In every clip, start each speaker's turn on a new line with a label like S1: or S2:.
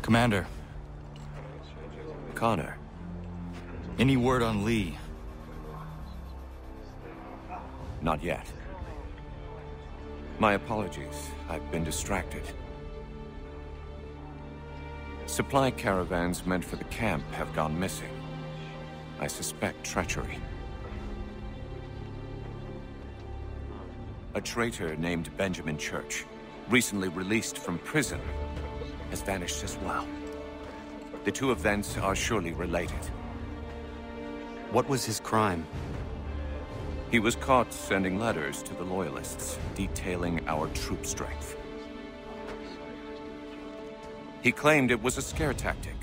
S1: Commander,
S2: Connor.
S1: any word on Lee?
S2: Not yet. My apologies. I've been distracted. Supply caravans meant for the camp have gone missing. I suspect treachery. A traitor named Benjamin Church, recently released from prison, has vanished as well. The two events are surely related.
S3: What was his crime?
S2: He was caught sending letters to the Loyalists, detailing our troop strength. He claimed it was a scare tactic,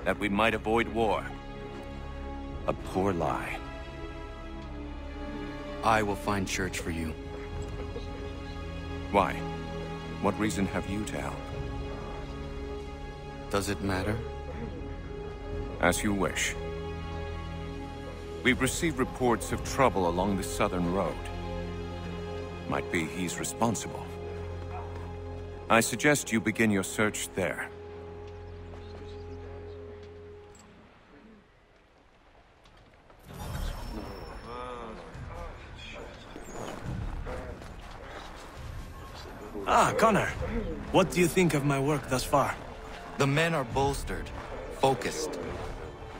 S2: that we might avoid war. A poor lie.
S3: I will find Church for you.
S2: Why? What reason have you to help?
S3: Does it matter?
S2: As you wish. We've received reports of trouble along the southern road. Might be he's responsible. I suggest you begin your search there.
S4: Ah, Connor. What do you think of my work thus far?
S1: The men are bolstered, focused.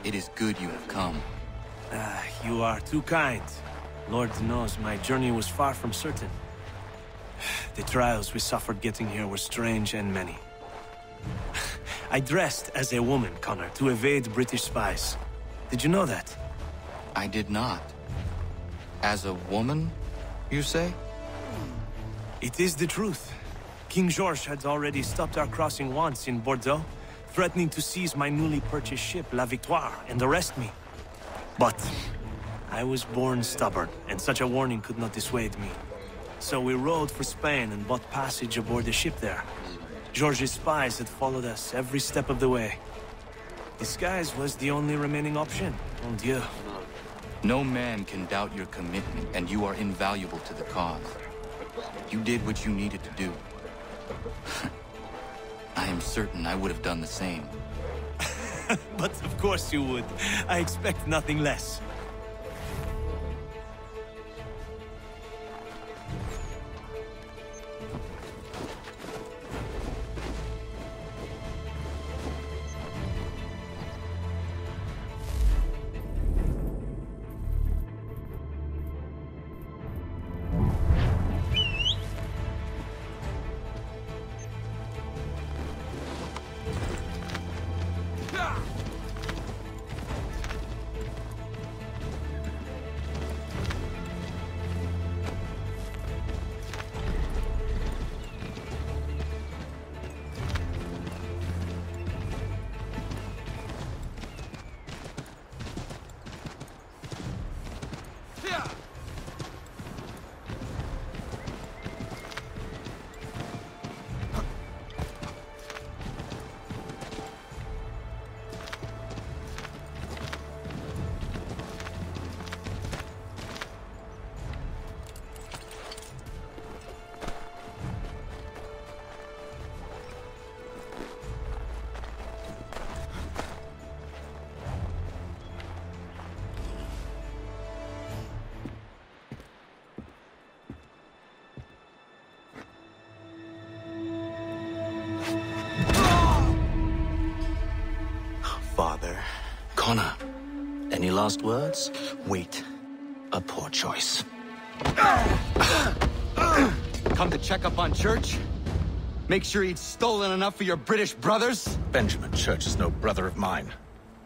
S1: It is good you have come.
S4: You are too kind. Lord knows my journey was far from certain. The trials we suffered getting here were strange and many. I dressed as a woman, Connor, to evade British spies. Did you know that?
S1: I did not. As a woman, you say?
S4: It is the truth. King George had already stopped our crossing once in Bordeaux, threatening to seize my newly purchased ship, La Victoire, and arrest me. But I was born stubborn, and such a warning could not dissuade me. So we rode for Spain and bought passage aboard the ship there. George's spies had followed us every step of the way. Disguise was the only remaining option. Mon Dieu.
S1: No man can doubt your commitment, and you are invaluable to the cause. You did what you needed to do. I am certain I would have done the same.
S4: But of course you would. I expect nothing less.
S5: Father.
S4: Connor, any last words?
S5: Wait. A poor choice.
S1: Come to check up on Church? Make sure he'd stolen enough for your British brothers?
S5: Benjamin Church is no brother of mine.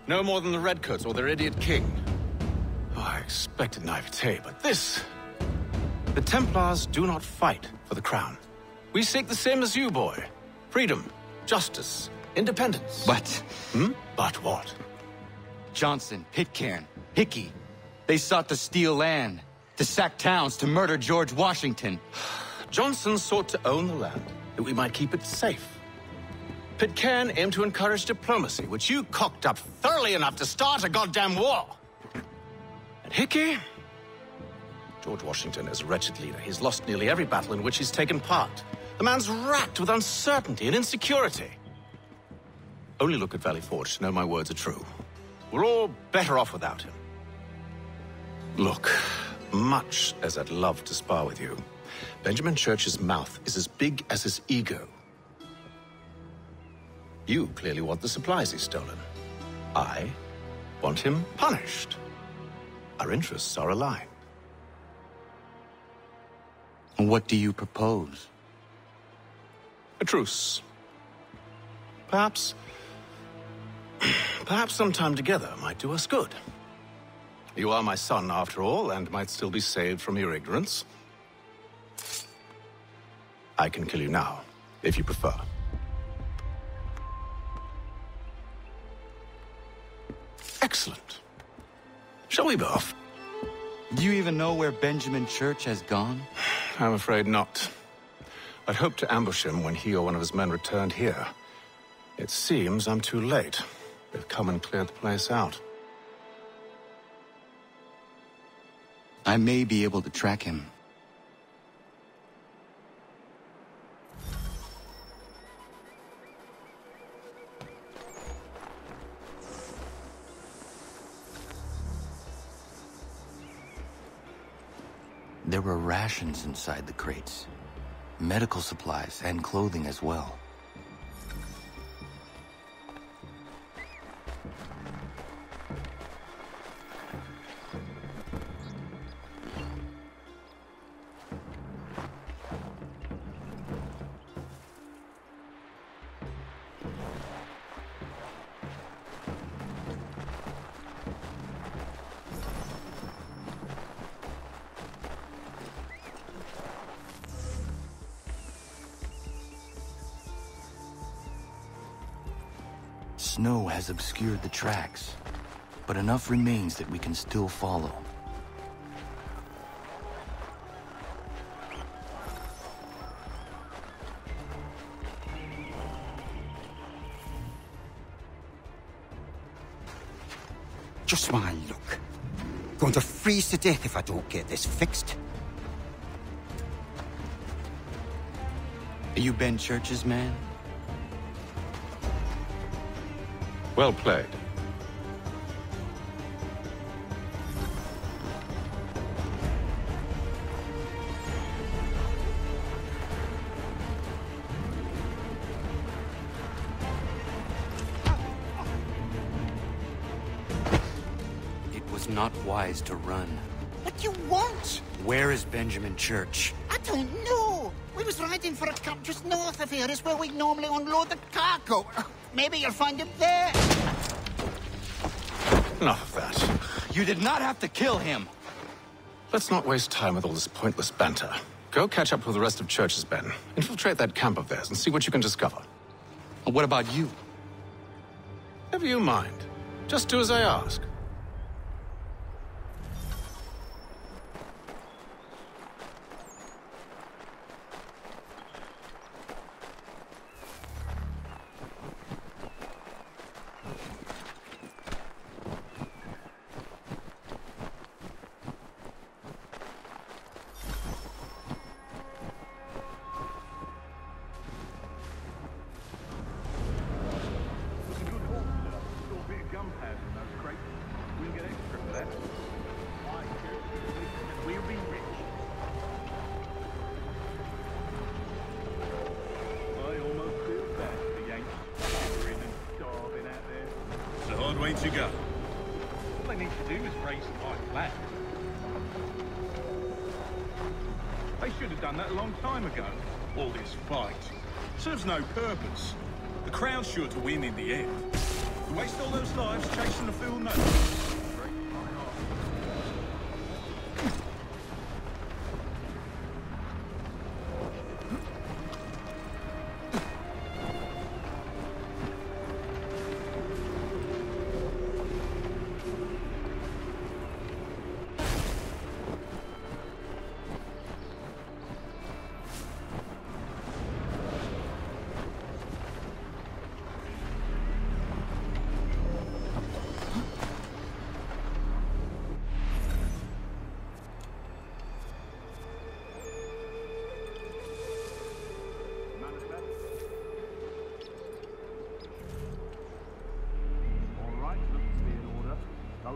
S5: No more than the Redcoats or their idiot king. Oh, I expected naivete, but this... The Templars do not fight for the crown. We seek the same as you, boy. Freedom, justice, independence.
S1: But...
S5: But what?
S1: Johnson, Pitcairn, Hickey, they sought to steal land, to sack towns, to murder George Washington.
S5: Johnson sought to own the land, that we might keep it safe. Pitcairn aimed to encourage diplomacy, which you cocked up thoroughly enough to start a goddamn war. And Hickey? George Washington is a wretched leader. He's lost nearly every battle in which he's taken part. The man's racked with uncertainty and insecurity. Only look at Valley Forge to know my words are true. We're all better off without him. Look, much as I'd love to spar with you, Benjamin Church's mouth is as big as his ego. You clearly want the supplies he's stolen. I want him punished. Our interests are aligned.
S3: What do you propose?
S5: A truce. Perhaps some time together might do us good. You are my son, after all, and might still be saved from your ignorance. I can kill you now, if you prefer. Excellent. Shall we be off?
S3: Do you even know where Benjamin Church has gone?
S5: I'm afraid not. I'd hoped to ambush him when he or one of his men returned here. It seems I'm too late. They've come and cleared the place out.
S3: I may be able to track him. There were rations inside the crates. Medical supplies and clothing as well. Snow has obscured the tracks, but enough remains that we can still follow.
S6: Just my luck. Going to freeze to death if I don't get this fixed.
S3: Are you Ben Church's man?
S5: Well played.
S3: It was not wise to run.
S7: What do you want?
S3: Where is Benjamin Church?
S7: I don't know. We was riding for a camp just north of here. Is where we normally unload the cargo. Maybe you'll find him there.
S5: Enough of that.
S3: You did not have to kill him!
S5: Let's not waste time with all this pointless banter. Go catch up with the rest of Church's men. Infiltrate that camp of theirs and see what you can discover.
S3: What about you?
S5: Never you mind. Just do as I ask.
S8: To go. All they need to do is raise the white flag. They should have done that a long time ago. All this fight serves no purpose. The crowd's sure to win in the end. To waste all those lives chasing a fool, no.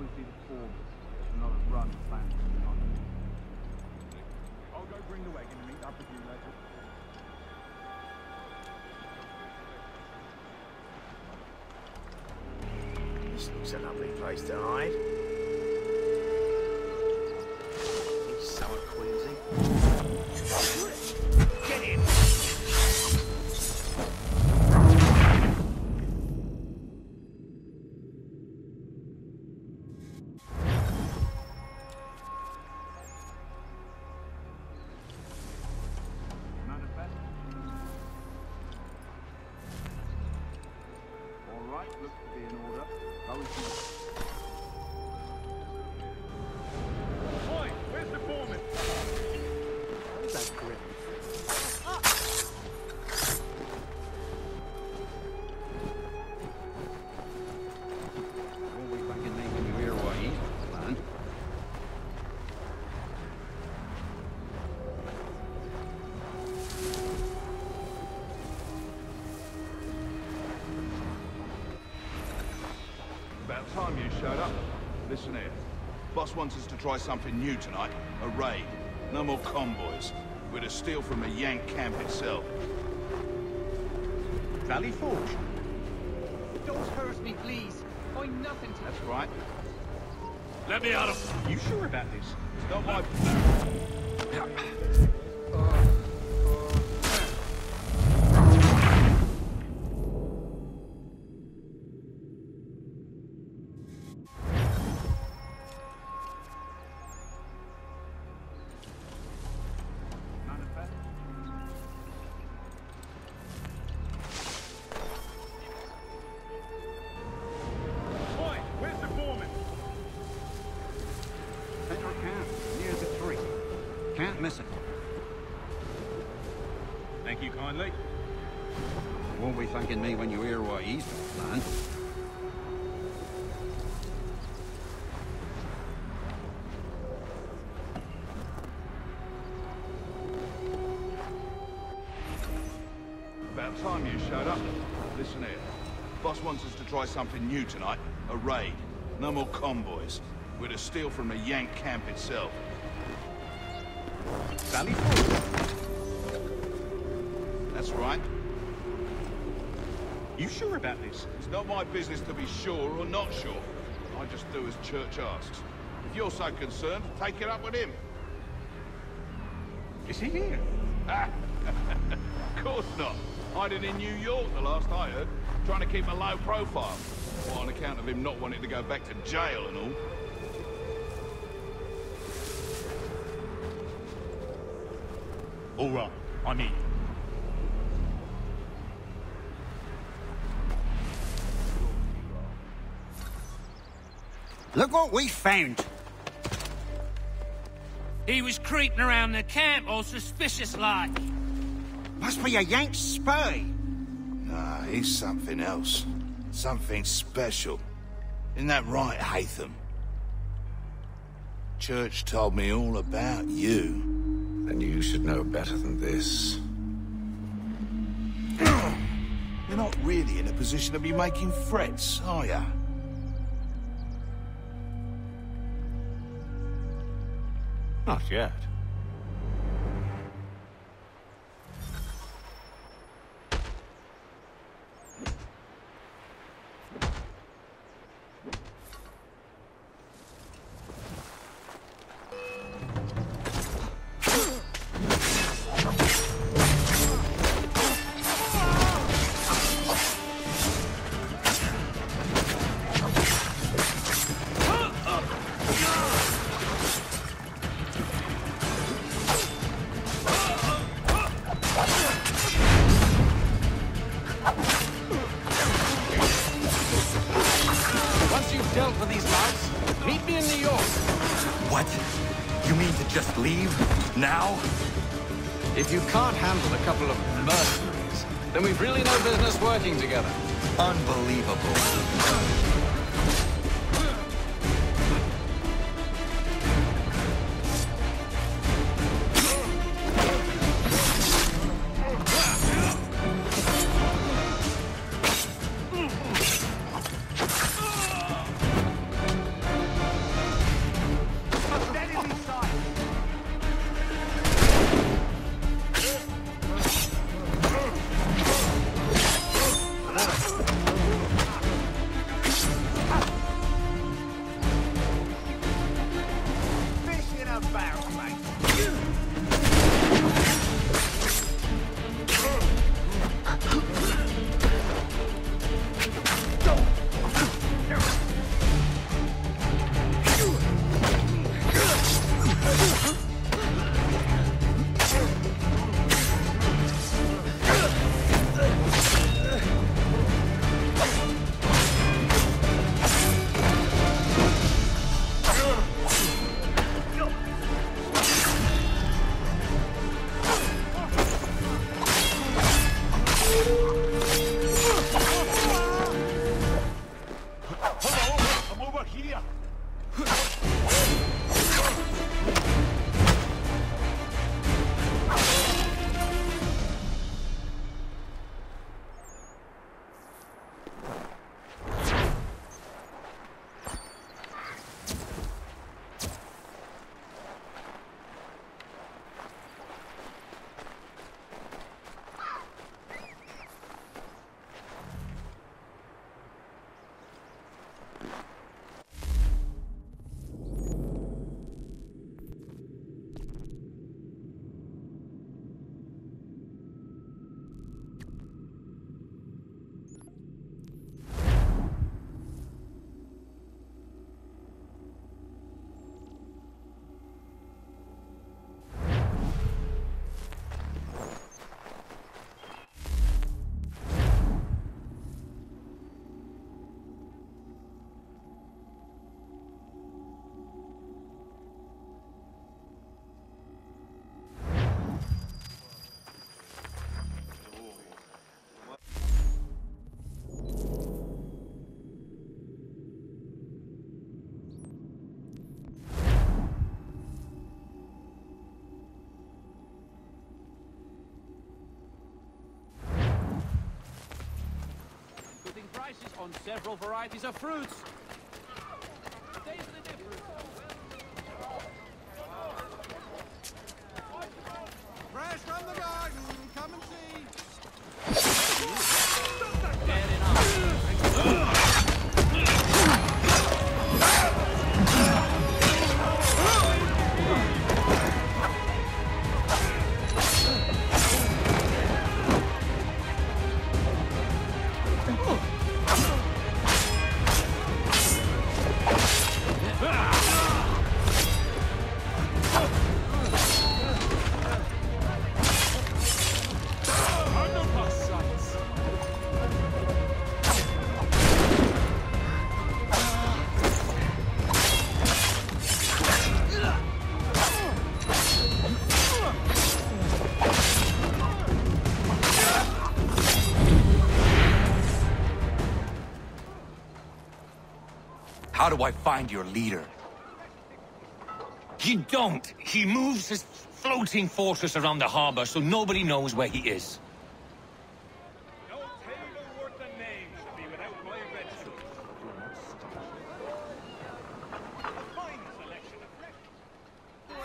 S8: and see the foreman. There's another run planned for tonight. I'll go bring the wagon and meet up with you later.
S9: This looks a lovely place to hide. It's summer queasy. Get in!
S8: Looks to be in order. Go and see. Oi, where's the foreman?
S9: Who's that grim?
S6: Won't be back in me when you hear what he's got, man.
S8: About time you showed up. Listen here. Boss wants us to try something new tonight. A raid. No more convoys. We're to steal from the Yank camp itself. Valley Forge?
S10: Don't hurt me, please. I'm nothing to...
S8: That's right.
S4: Let me out of...
S8: You sure about this? It's not my...
S6: Central camp, near the tree. Can't miss it.
S8: Thank you kindly.
S6: Won't be thanking me when you hear what he's got, man.
S8: About time you showed up. Listen here. Boss wants us to try something new tonight. A raid. No more convoys. We're to steal from the Yank camp itself. Valley Forge? That's right. You sure about this? It's not my business to be sure or not sure. I just do as Church asks. If you're so concerned, take it up with him. Is he here? Of course not. Hiding in New York, the last I heard. Trying to keep a low profile. Well, on account of him not wanting to go back to jail and all.
S4: All right, I'm in.
S6: Look what we found!
S10: He was creeping around the camp all suspicious-like.
S6: Must be a Yank spy!
S11: Nah, he's something else. Something special. Isn't that right, Haytham? Church told me all about you.
S12: Then you should know better than this.
S11: You're not really in a position to be making threats, are ya?
S2: Not yet.
S1: Dealt with these lads. Meet me in New York. What? You mean to just leave? Now? If you can't handle a couple of mercenaries, then we've really no business working together. Unbelievable.
S8: over here!
S1: Prices on several varieties of fruits. Taste the difference.
S13: Fresh from the garden. Come and see.
S1: Fair enough.
S2: How do I find your leader?
S14: You don't. He moves his floating fortress around the harbor so nobody knows where he is.
S8: No table worth the name should be without my register. A fine selection of fresh. The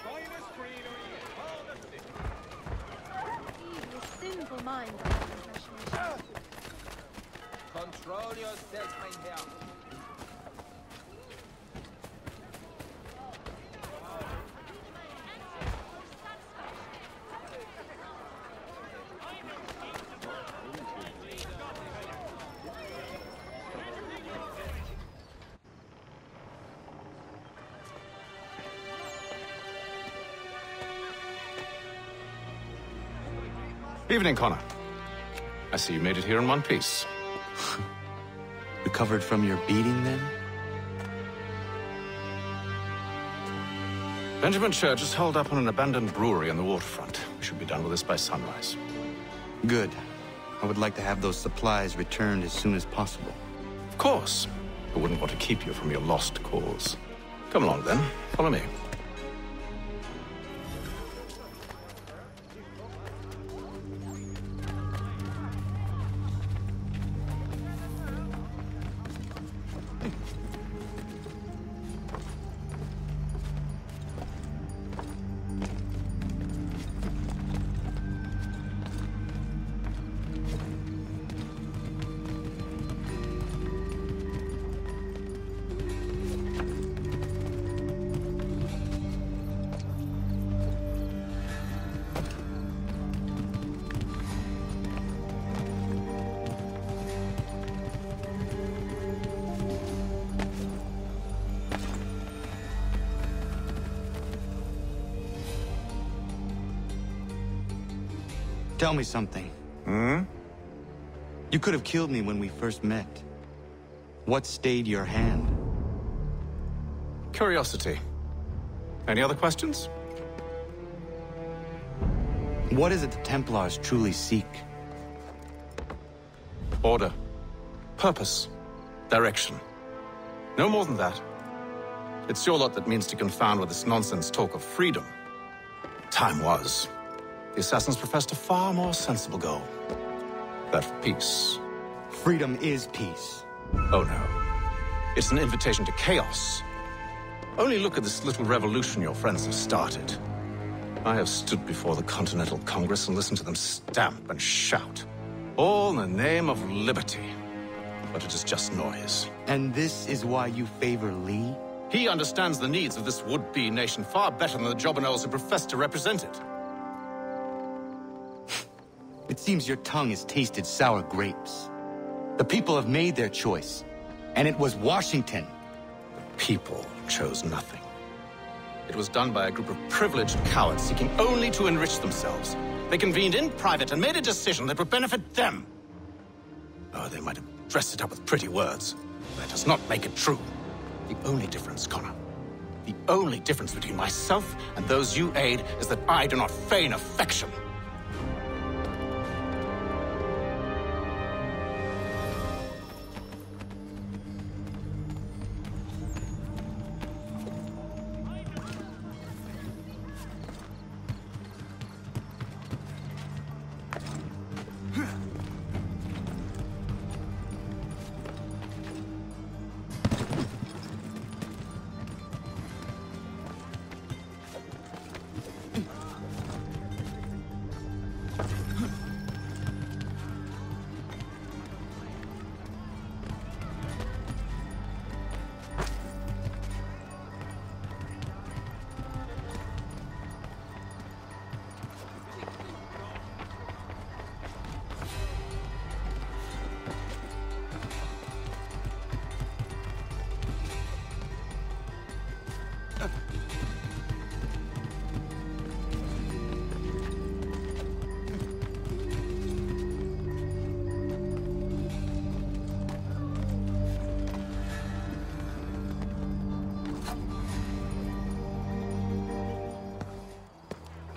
S8: finest greenery in all the city.
S15: Evil, sinful mind, I have the impression.
S1: Control yourself, mein Herr.
S5: Evening, Connor. I see you made it here in one piece.
S3: Recovered from your beating, then?
S5: Benjamin Church is holed up on an abandoned brewery on the waterfront. We should be done with this by sunrise.
S3: Good. I would like to have those supplies returned as soon as possible.
S5: Of course. I wouldn't want to keep you from your lost cause. Come along, then. Follow me.
S3: Tell me something. You could have killed me when we first met. What stayed your hand?
S5: Curiosity. Any other questions?
S3: What is it the Templars truly seek?
S5: Order. Purpose. Direction. No more than that. It's your lot that means to confound with this nonsense talk of freedom. Time was. The assassins professed a far more sensible goal. That of peace.
S3: Freedom is peace.
S5: Oh no. It's an invitation to chaos. Only look at this little revolution your friends have started. I have stood before the Continental Congress and listened to them stamp and shout. All in the name of liberty. But it is just noise.
S3: And this is why you favor Lee?
S5: He understands the needs of this would-be nation far better than the jobberknolls who profess to represent it.
S3: It seems your tongue has tasted sour grapes. The people have made their choice, and it was Washington.
S5: The people chose nothing. It was done by a group of privileged cowards seeking only to enrich themselves. They convened in private and made a decision that would benefit them. Oh, they might have dressed it up with pretty words. That does not make it true. The only difference, Connor, the only difference between myself and those you aid is that I do not feign affection.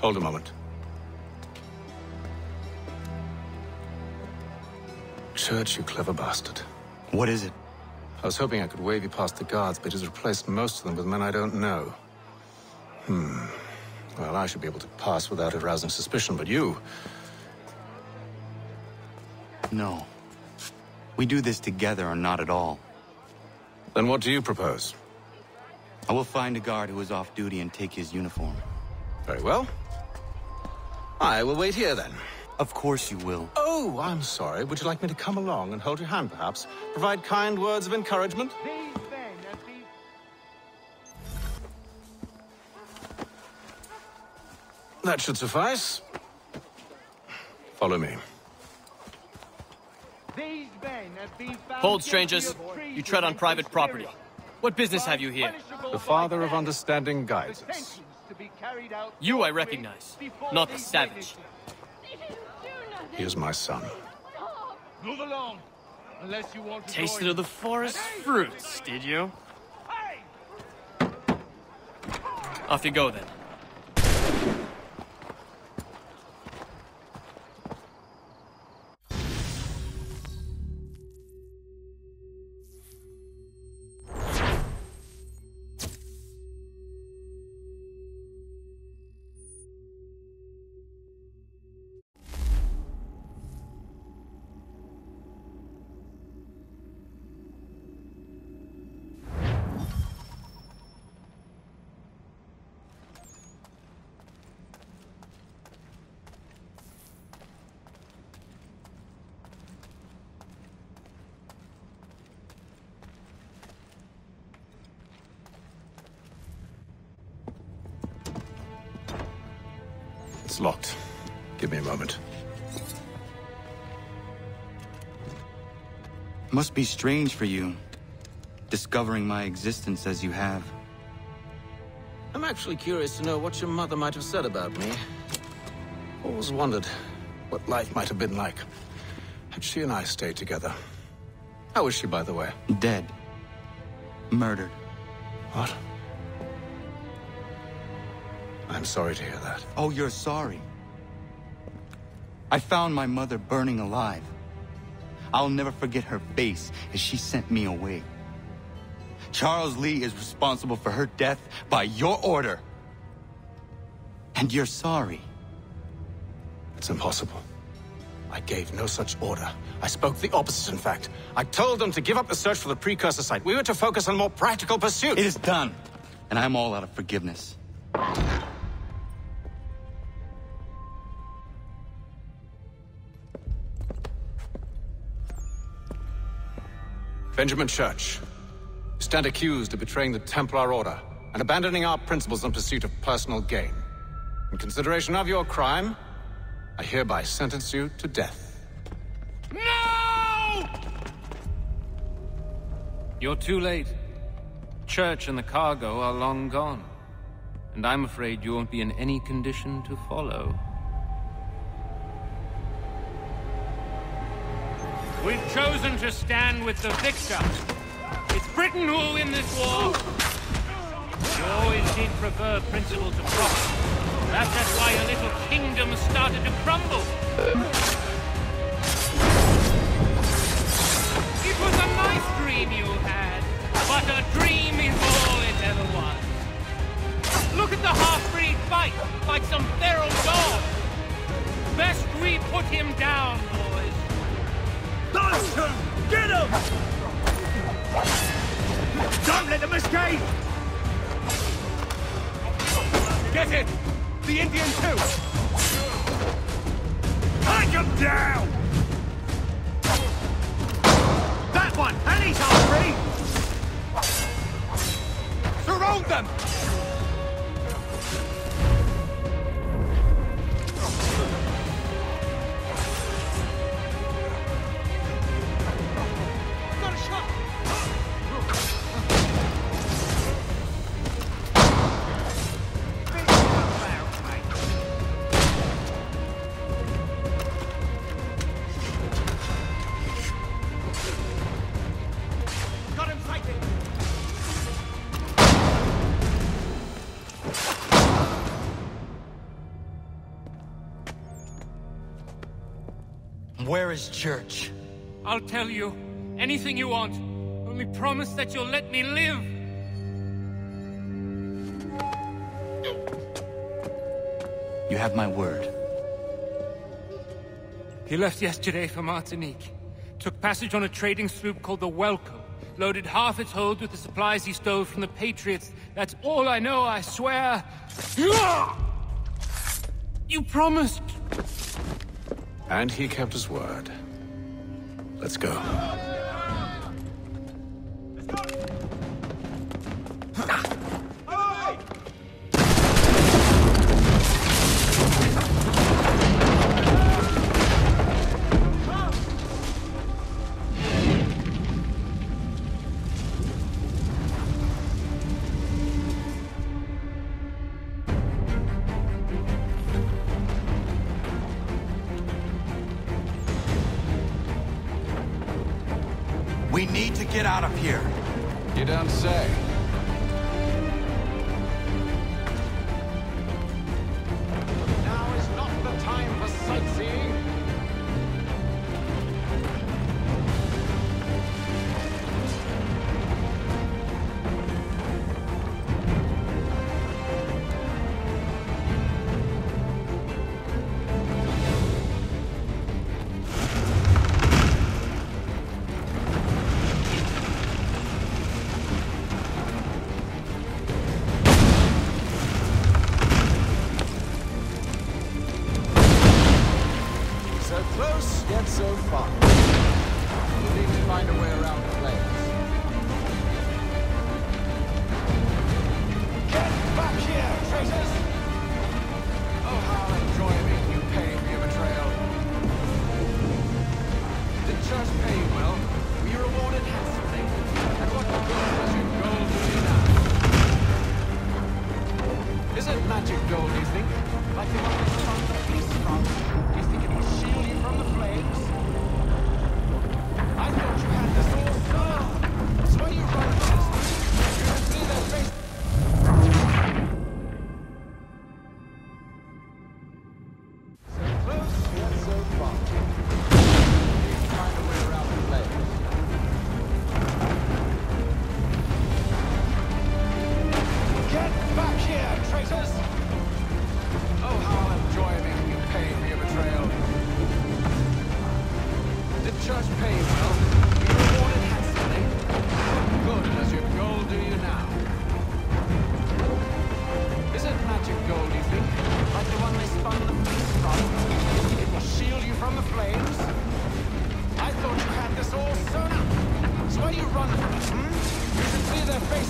S5: Hold a moment. Church, you clever bastard.
S3: What is it?
S5: I was hoping I could wave you past the guards, but he's replaced most of them with men I don't know. Well, I should be able to pass without arousing suspicion, but you...
S3: No. We do this together or not at all.
S5: Then what do you propose?
S3: I will find a guard who is off duty and take his uniform.
S5: Very well. I will wait here, then.
S3: Of course you will.
S5: Oh, I'm sorry. Would you like me to come along and hold your hand, perhaps? Provide kind words of encouragement? That should suffice. Follow me.
S16: Hold, strangers. You tread on private property. What business have you here?
S5: The Father of Understanding guides us.
S16: You I recognize, not the savage.
S5: He is my son.
S10: Move along, unless you want to
S16: Tasted of the forest fruits, did you? Off you go, then.
S5: It's locked. Give me a moment.
S3: Must be strange for you, discovering my existence as you have.
S5: I'm actually curious to know what your mother might have said about me. Always wondered what life might have been like had she and I stayed together. How is she, by the way?
S3: Dead. Murdered.
S5: What? I'm sorry to hear that.
S3: Oh, you're sorry. I found my mother burning alive. I'll never forget her face as she sent me away. Charles Lee is responsible for her death by your order. And you're sorry.
S5: It's impossible. I gave no such order. I spoke the opposite, in fact. I told them to give up the search for the precursor site. We were to focus on more practical pursuits.
S3: It is done, and I'm all out of forgiveness.
S5: Benjamin Church, you stand accused of betraying the Templar Order and abandoning our principles in pursuit of personal gain. In consideration of your crime, I hereby sentence you to death.
S14: No! You're too late. Church and the cargo are long gone. And I'm afraid you won't be in any condition to follow. We've chosen to stand with the victor. It's Britain who will win this war. You always did prefer principle to profit. That's why your little kingdom started to crumble. It was a nice dream you had, but a dream is all it ever was. Look at the half-breed fight, like some feral dog. Best we put him down, boys.
S13: Dunstan! Get him! Don't let them escape!
S14: Get it! The Indian too!
S13: Take him down! That one! And he's hungry!
S14: Surround them!
S3: Where is Church?
S14: I'll tell you. Anything you want. Only promise that you'll let me live.
S3: You have my word.
S14: He left yesterday for Martinique. Took passage on a trading sloop called the Welcome. Loaded half its hold with the supplies he stole from the Patriots. That's all I know, I swear. You promised.
S5: And he kept his word. Let's go.
S3: We need to get out of here.
S1: You don't say. Now is not the time for sightseeing.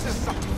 S1: this is something.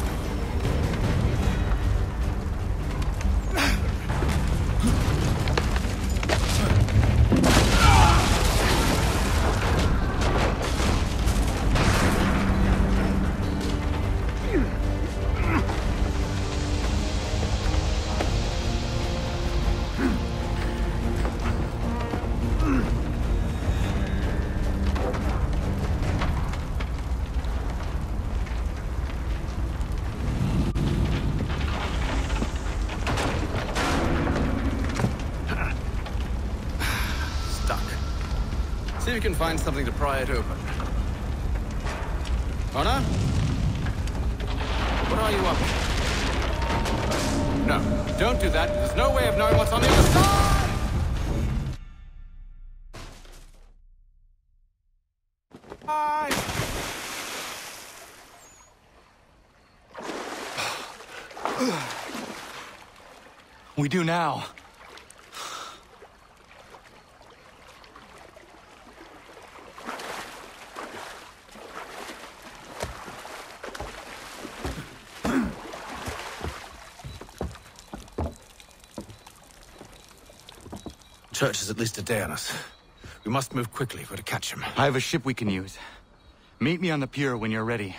S5: See if you can find something to pry it open. Connor? What are you up to? No, don't do that. There's no way of knowing what's on the other side!
S3: We do now.
S5: Church is at least a day on us. We must move quickly if we're to catch him.
S3: I have a ship we can use. Meet me on the pier when you're ready.